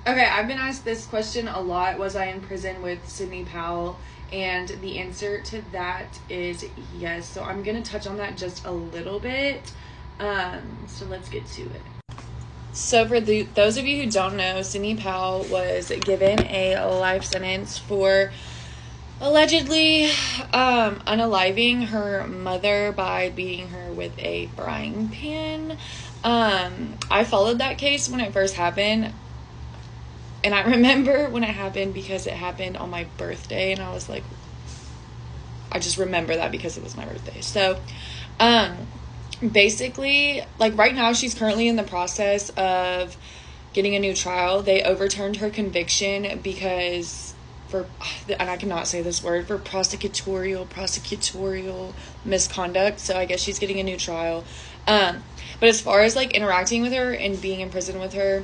Okay, I've been asked this question a lot. Was I in prison with Sydney Powell? And the answer to that is yes. So I'm going to touch on that just a little bit. So let's get to it. So for those of you who don't know, Sydney Powell was given a life sentence for allegedly unaliving her mother by beating her with a frying pan. I followed that case when it first happened. And I remember when it happened because it happened on my birthday. And I was like, I just remember that because it was my birthday. So, basically, like right now, she's currently in the process of getting a new trial. They overturned her conviction because and I cannot say this word, for prosecutorial misconduct. So I guess she's getting a new trial. But as far as like interacting with her and being in prison with her,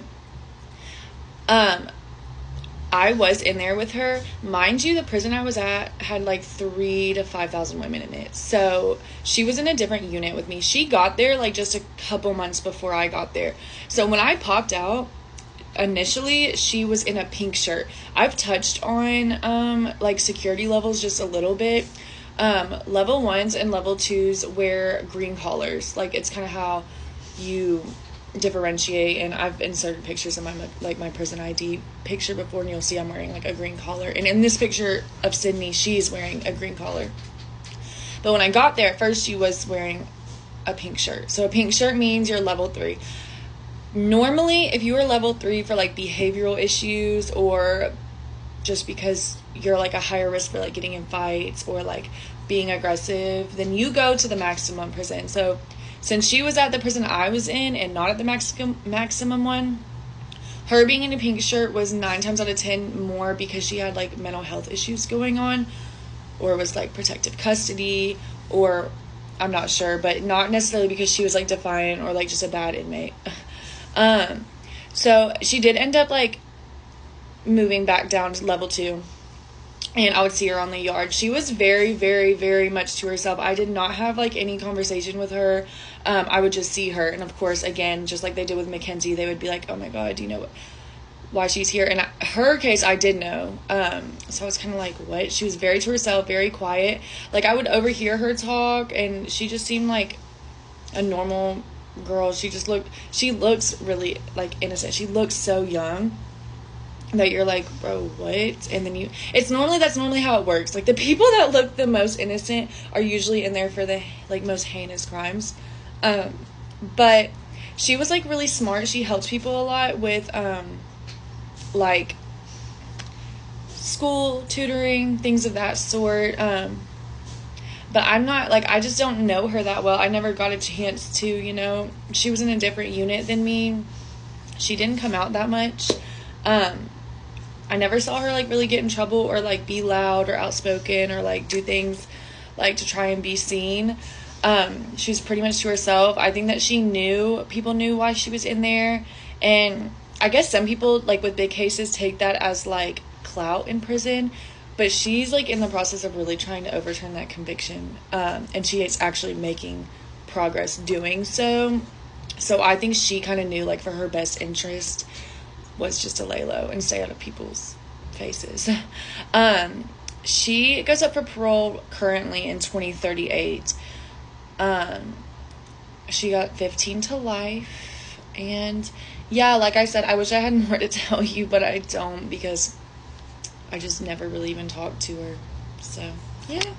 I was in there with her. Mind you, the prison I was at had like 3,000 to 5,000 women in it. So she was in a different unit with me. She got there like just a couple months before I got there. So when I popped out, initially she was in a pink shirt. I've touched on like security levels just a little bit. Level 1s and level 2s wear green collars. Like it's kind of how you differentiate, and I've inserted pictures in my prison ID picture before, and you'll see I'm wearing like a green collar. And in this picture of Sydney, she's wearing a green collar. But when I got there, at first she was wearing a pink shirt. So a pink shirt means you're level 3. Normally, if you are level 3 for like behavioral issues, or just because you're like a higher risk for like getting in fights or like being aggressive, then you go to the maximum prison. So since she was at the prison I was in and not at the maximum one, her being in a pink shirt was 9 times out of 10 more because she had like mental health issues going on, or was like protective custody, or I'm not sure, but not necessarily because she was like defiant or like just a bad inmate. So she did end up like moving back down to level 2. And I would see her on the yard. She was very, very, very much to herself. I did not have, like, any conversation with her. I would just see her. And, of course, again, just like they did with Mackenzie, they would be like, oh, my God, do you know why she's here? And her case, I did know. So I was kind of like, what? She was very to herself, very quiet. Like, I would overhear her talk, and she just seemed like a normal girl. She looks really, like, innocent. She looks so young that you're like, bro, what? And then that's normally how it works. Like, the people that look the most innocent are usually in there for the like most heinous crimes. But she was like really smart. She helped people a lot with like school tutoring, things of that sort. But I'm not like, I just don't know her that well. I never got a chance to, she was in a different unit than me. She didn't come out that much. I never saw her like really get in trouble or like be loud or outspoken or like do things like to try and be seen. She was pretty much to herself. I think that people knew why she was in there. And I guess some people like with big cases take that as like clout in prison, but she's like in the process of really trying to overturn that conviction. And she is actually making progress doing so. So I think she kind of knew like for her best interest was just to lay low and stay out of people's faces. She goes up for parole currently in 2038. She got 15 to life. And yeah, like I said, I wish I had more to tell you, but I don't, because I just never really even talked to her. So, yeah.